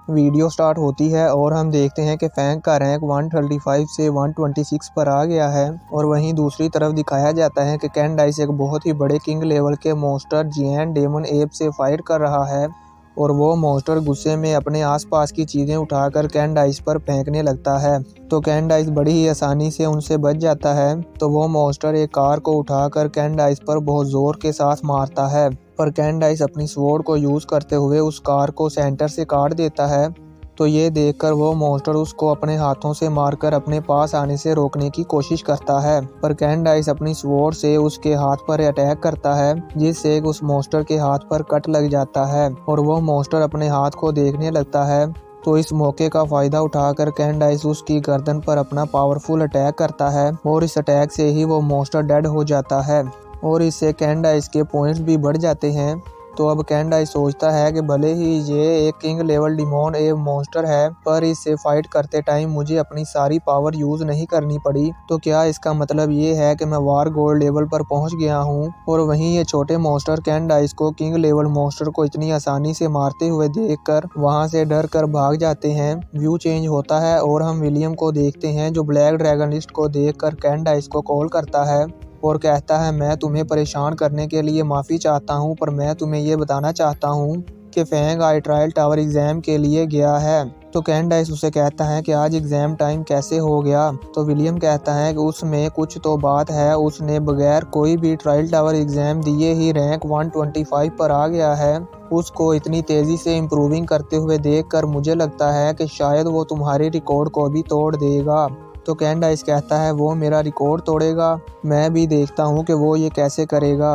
Video start होती है और हम देखते हैं कि फैंग का रैंक 135 से 126 पर आ गया है। और वहीं दूसरी तरफ दिखाया जाता है कि कैंडाइस एक बहुत ही बड़े किंग लेवल के मॉन्स्टर जिएंट डेमन एप से फाइट कर रहा है और वो मॉन्स्टर गुस्से में अपने आसपास की चीज़ें उठाकर कैंडाइस पर फेंकने लगता है। तो कैंडाइस बड़ी ही आसानी से उनसे बच जाता है। तो वो मॉन्स्टर एक कार को उठाकर कैंडाइस पर बहुत ज़ोर के साथ मारता है, पर कैंडाइस अपनी स्वॉर्ड को यूज़ करते हुए उस कार को सेंटर से काट देता है। तो ये देखकर वो मॉन्स्टर उसको अपने हाथों से मारकर अपने पास आने से रोकने की कोशिश करता है, पर कैंडाइस अपनी स्वॉर्ड से उसके हाथ पर अटैक करता है, जिससे उस मॉन्स्टर के हाथ पर कट लग जाता है और वो मॉन्स्टर अपने हाथ को देखने लगता है। तो इस मौके का फायदा उठाकर कैंडाइस उसकी गर्दन पर अपना पावरफुल अटैक करता है और इस अटैक से ही वो मॉन्स्टर डेड हो जाता है और इससे कैंडाइस के पॉइंट्स भी बढ़ जाते हैं। तो अब कैंडाइस सोचता है कि भले ही ये एक किंग लेवल डिमोन ए मॉन्स्टर है, पर इससे फाइट करते टाइम मुझे अपनी सारी पावर यूज नहीं करनी पड़ी। तो क्या इसका मतलब ये है कि मैं वार गोल्ड लेवल पर पहुंच गया हूं? और वहीं ये छोटे मॉन्स्टर कैंडाइस को किंग लेवल मॉन्स्टर को इतनी आसानी से मारते हुए देखकर वहां से डर कर भाग जाते हैं। व्यू चेंज होता है और हम विलियम को देखते हैं, जो ब्लैक ड्रैगनिस्ट को देखकर कैंडाइस को कॉल करता है और कहता है, मैं तुम्हें परेशान करने के लिए माफ़ी चाहता हूँ, पर मैं तुम्हें ये बताना चाहता हूँ कि फैंग आई ट्रायल टावर एग्ज़ाम के लिए गया है। तो कैंडाइस उसे कहता है कि आज एग्ज़ाम टाइम कैसे हो गया? तो विलियम कहता है कि उसमें कुछ तो बात है, उसने बगैर कोई भी ट्रायल टावर एग्ज़ाम दिए ही रैंक 125 पर आ गया है। उसको इतनी तेज़ी से इम्प्रूविंग करते हुए देखकर मुझे लगता है कि शायद वो तुम्हारे रिकॉर्ड को भी तोड़ देगा। तो कैंडाइस कहता है, वो मेरा रिकॉर्ड तोड़ेगा? मैं भी देखता हूँ कि वो ये कैसे करेगा।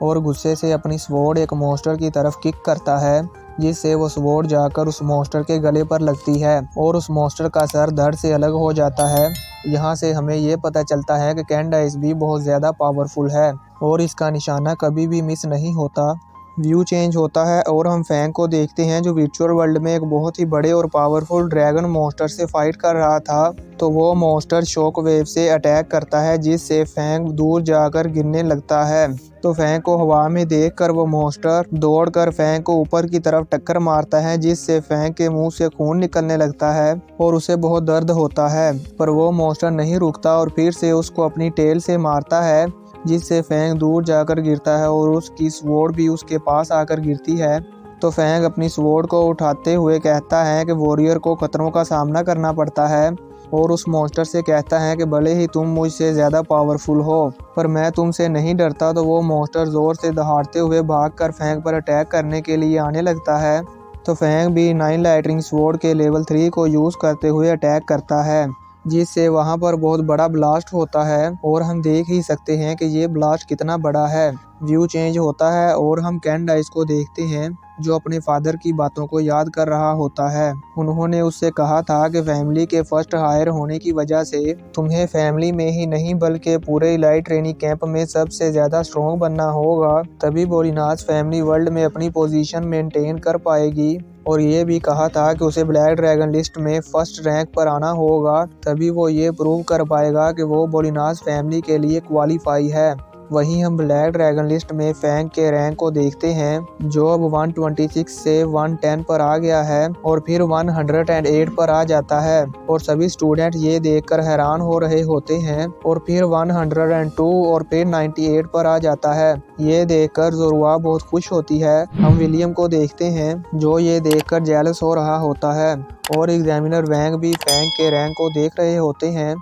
और गुस्से से अपनी स्वॉर्ड एक मॉन्स्टर की तरफ किक करता है, जिससे वो स्वॉर्ड जाकर उस मॉन्स्टर के गले पर लगती है और उस मॉन्स्टर का सर धड़ से अलग हो जाता है। यहाँ से हमें ये पता चलता है कि कैंडाइस भी बहुत ज़्यादा पावरफुल है और इसका निशाना कभी भी मिस नहीं होता। व्यू चेंज होता है और हम फैंग को देखते हैं, जो वर्चुअल वर्ल्ड में एक बहुत ही बड़े और पावरफुल ड्रैगन मॉन्स्टर से फाइट कर रहा था। तो वो मॉन्स्टर शॉक वेव से अटैक करता है, जिससे फैंग दूर जाकर गिरने लगता है। तो फैंग को हवा में देखकर वो मॉन्स्टर दौड़कर फैंग को ऊपर की तरफ टक्कर मारता है, जिससे फैंग के मुंह से खून निकलने लगता है और उसे बहुत दर्द होता है। पर वो मॉन्स्टर नहीं रुकता और फिर से उसको अपनी टेल से मारता है, जिससे फैंग दूर जाकर गिरता है और उसकी स्वॉर्ड भी उसके पास आकर गिरती है। तो फैंग अपनी स्वॉर्ड को उठाते हुए कहता है कि वॉरियर को खतरों का सामना करना पड़ता है और उस मॉन्स्टर से कहता है कि भले ही तुम मुझसे ज़्यादा पावरफुल हो, पर मैं तुमसे नहीं डरता। तो वो मॉन्स्टर ज़ोर से दहाड़ते हुए भागकर फैंग पर अटैक करने के लिए आने लगता है। तो फैंग भी 9 लाइटनिंग स्वॉर्ड के लेवल 3 को यूज़ करते हुए अटैक करता है, जिससे वहां पर बहुत बड़ा ब्लास्ट होता है और हम देख ही सकते हैं कि ये ब्लास्ट कितना बड़ा है। व्यू चेंज होता है और हम कैंडाइस को देखते हैं, जो अपने फादर की बातों को याद कर रहा होता है। उन्होंने उससे कहा था कि फैमिली के फर्स्ट हायर होने की वजह से तुम्हें फैमिली में ही नहीं बल्कि पूरे इलाइट ट्रेनिंग कैंप में सबसे ज़्यादा स्ट्रॉन्ग बनना होगा, तभी बोलिनास फैमिली वर्ल्ड में अपनी पोजीशन मेंटेन कर पाएगी। और ये भी कहा था कि उसे ब्लैक ड्रैगन लिस्ट में फर्स्ट रैंक पर आना होगा, तभी वो ये प्रूव कर पाएगा कि वो बोलिनास फैमिली के लिए क्वालिफाई है। वहीं हम ब्लैक ड्रैगन लिस्ट में फैंग के रैंक को देखते हैं, जो अब 126 से 110 पर आ गया है और फिर 108 पर आ जाता है और सभी स्टूडेंट ये देखकर हैरान हो रहे होते हैं और फिर 102 और फिर 98 पर आ जाता है। ये देखकर जोरुआ बहुत खुश होती है। हम विलियम को देखते हैं, जो ये देखकर जेलस हो रहा होता है और एग्जामिनर वैंग भी फैंग के रैंक को देख रहे होते हैं।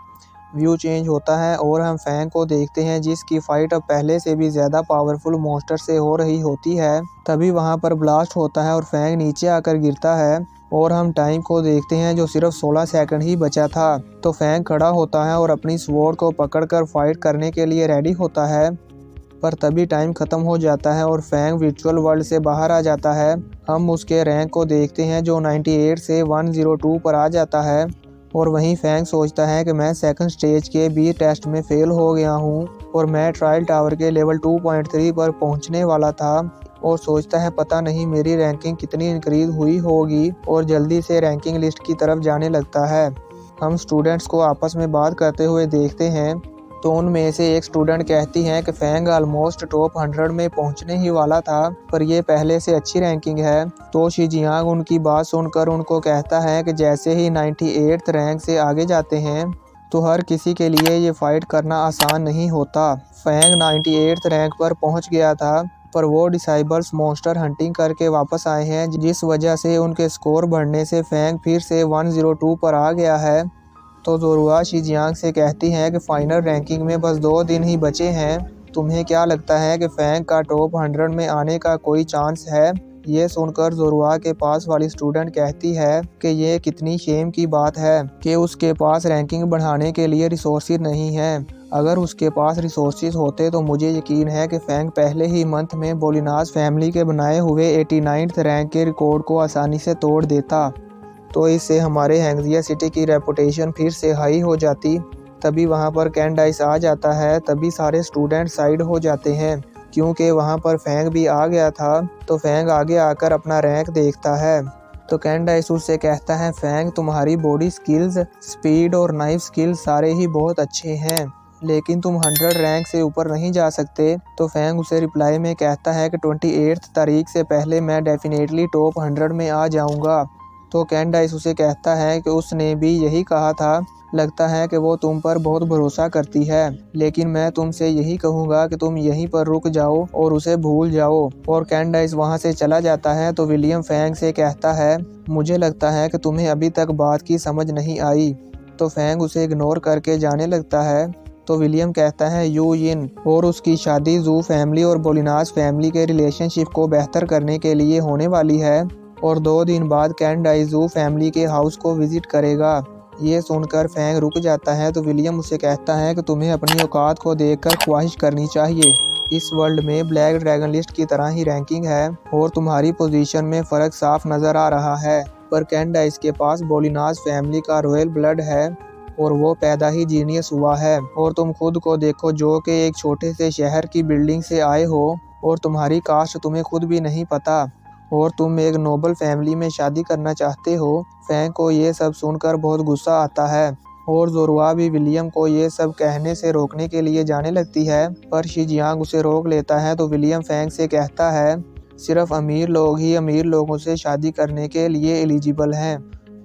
व्यू चेंज होता है और हम फैंग को देखते हैं, जिसकी फाइट अब पहले से भी ज़्यादा पावरफुल मॉन्स्टर से हो रही होती है। तभी वहां पर ब्लास्ट होता है और फैंग नीचे आकर गिरता है और हम टाइम को देखते हैं, जो सिर्फ 16 सेकंड ही बचा था। तो फैंग खड़ा होता है और अपनी स्वॉर्ड को पकड़कर फाइट करने के लिए रेडी होता है, पर तभी टाइम ख़त्म हो जाता है और फैंग वर्चुअल वर्ल्ड से बाहर आ जाता है। हम उसके रैंक को देखते हैं, जो 98 से 102 पर आ जाता है और वहीं फैंग सोचता है कि मैं सेकंड स्टेज के बी टेस्ट में फेल हो गया हूं और मैं ट्रायल टावर के लेवल 2.3 पर पहुंचने वाला था और सोचता है पता नहीं मेरी रैंकिंग कितनी इंक्रीज हुई होगी और जल्दी से रैंकिंग लिस्ट की तरफ जाने लगता है। हम स्टूडेंट्स को आपस में बात करते हुए देखते हैं, तो उनमें से एक स्टूडेंट कहती हैं कि फैंग ऑलमोस्ट टॉप 100 में पहुंचने ही वाला था, पर ये पहले से अच्छी रैंकिंग है। तो शीजियांग उनकी बात सुनकर उनको कहता है कि जैसे ही 98th रैंक से आगे जाते हैं तो हर किसी के लिए ये फाइट करना आसान नहीं होता। फैंग 98th रैंक पर पहुंच गया था, पर वो डिसाइबल्स मॉन्स्टर हंटिंग करके वापस आए हैं, जिस वजह से उनके स्कोर बढ़ने से फैंग फिर से 102 पर आ गया है। तो जोरुआ शीजियांग से कहती हैं कि फाइनल रैंकिंग में बस 2 दिन ही बचे हैं। तुम्हें क्या लगता है कि फैंग का टॉप 100 में आने का कोई चांस है? ये सुनकर जोरुआ के पास वाली स्टूडेंट कहती है कि ये कितनी शेम की बात है कि उसके पास रैंकिंग बढ़ाने के लिए रिसोर्सेज नहीं है। अगर उसके पास रिसोर्सेज होते तो मुझे यकीन है कि फैंग पहले ही मंथ में बोलिनास फैमिली के बनाए हुए 89th रैंक के रिकॉर्ड को आसानी से तोड़ देता। तो इससे हमारे हैंगजिया सिटी की रेपुटेशन फिर से हाई हो जाती। तभी वहाँ पर कैंडाइस आ जाता है, तभी सारे स्टूडेंट साइड हो जाते हैं, क्योंकि वहाँ पर फैंग भी आ गया था। तो फैंग आगे आकर अपना रैंक देखता है। तो कैंडाइस उससे कहता है, फैंग तुम्हारी बॉडी स्किल्स, स्पीड और नाइफ स्किल्स सारे ही बहुत अच्छे हैं, लेकिन तुम 100 रैंक से ऊपर नहीं जा सकते। तो फैंग उसे रिप्लाई में कहता है कि 28 तारीख से पहले मैं डेफिनेटली टॉप 100 में आ जाऊंगा। तो कैंडाइस उसे कहता है कि उसने भी यही कहा था। लगता है कि वो तुम पर बहुत भरोसा करती है, लेकिन मैं तुमसे यही कहूँगा कि तुम यहीं पर रुक जाओ और उसे भूल जाओ। और कैंडाइस वहाँ से चला जाता है। तो विलियम फैंग से कहता है, मुझे लगता है कि तुम्हें अभी तक बात की समझ नहीं आई। तो फैंग उसे इग्नोर करके जाने लगता है। तो विलियम कहता है, यू यिन और उसकी शादी जू फैमिली और बोलिनास फैमिली के रिलेशनशिप को बेहतर करने के लिए होने वाली है, और 2 दिन बाद कैंडाइस जू फैमिली के हाउस को विजिट करेगा। ये सुनकर फैंग रुक जाता है। तो विलियम उसे कहता है कि तुम्हें अपनी औकात को देखकर ख्वाहिश करनी चाहिए। इस वर्ल्ड में ब्लैक ड्रैगन लिस्ट की तरह ही रैंकिंग है और तुम्हारी पोजीशन में फ़र्क साफ नज़र आ रहा है, पर कैंडाइस के पास बोलिनास फैमिली का रॉयल ब्लड है और वो पैदा ही जीनियस हुआ है। और तुम खुद को देखो, जो कि एक छोटे से शहर की बिल्डिंग से आए हो और तुम्हारी कास्ट तुम्हें खुद भी नहीं पता, और तुम एक नोबल फैमिली में शादी करना चाहते हो। फैंग को ये सब सुनकर बहुत गुस्सा आता है और जोरुआ भी विलियम को ये सब कहने से रोकने के लिए जाने लगती है, पर शीजियांग उसे रोक लेता है। तो विलियम फैंग से कहता है, सिर्फ अमीर लोग ही अमीर लोगों से शादी करने के लिए एलिजिबल हैं।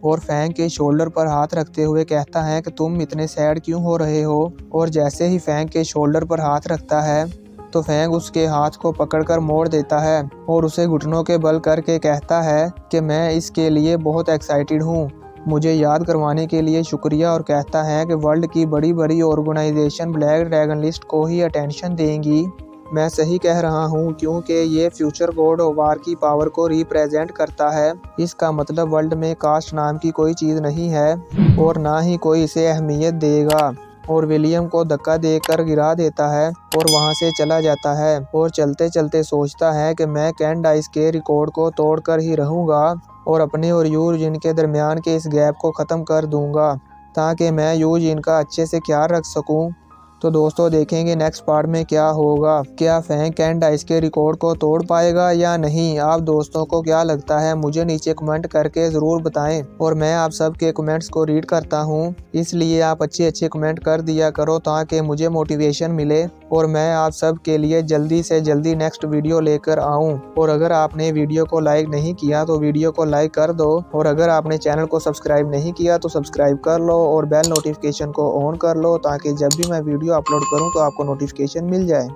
और फैंग के शोल्डर पर हाथ रखते हुए कहता है कि तुम इतने सैड क्यों हो रहे हो। और जैसे ही फैंग के शोल्डर पर हाथ रखता है तो फैंग उसके हाथ को पकड़कर मोड़ देता है और उसे घुटनों के बल करके कहता है कि मैं इसके लिए बहुत एक्साइटेड हूँ, मुझे याद करवाने के लिए शुक्रिया। और कहता है कि वर्ल्ड की बड़ी बड़ी ऑर्गेनाइजेशन ब्लैक ड्रैगन लिस्ट को ही अटेंशन देंगी। मैं सही कह रहा हूँ, क्योंकि ये फ्यूचर गॉड ऑफ वार की पावर को रिप्रेजेंट करता है। इसका मतलब वर्ल्ड में कास्ट नाम की कोई चीज़ नहीं है और ना ही कोई इसे अहमियत देगा। और विलियम को धक्का देकर गिरा देता है और वहां से चला जाता है। और चलते चलते सोचता है कि मैं कैंडाइस के रिकॉर्ड को तोड़कर ही रहूँगा और अपने और यूजिन के दरमियान के इस गैप को ख़त्म कर दूँगा, ताकि मैं यूजिन का अच्छे से ख्याल रख सकूँ। तो दोस्तों, देखेंगे नेक्स्ट पार्ट में क्या होगा। क्या फैंग कैंडाइस के रिकॉर्ड को तोड़ पाएगा या नहीं? आप दोस्तों को क्या लगता है, मुझे नीचे कमेंट करके ज़रूर बताएं। और मैं आप सबके कमेंट्स को रीड करता हूं, इसलिए आप अच्छे अच्छे कमेंट कर दिया करो ताकि मुझे मोटिवेशन मिले और मैं आप सब के लिए जल्दी से जल्दी नेक्स्ट वीडियो लेकर आऊँ। और अगर आपने वीडियो को लाइक नहीं किया तो वीडियो को लाइक कर दो, और अगर आपने चैनल को सब्सक्राइब नहीं किया तो सब्सक्राइब कर लो और बेल नोटिफिकेशन को ऑन कर लो, ताकि जब भी मैं वीडियो अपलोड करूं तो आपको नोटिफिकेशन मिल जाए।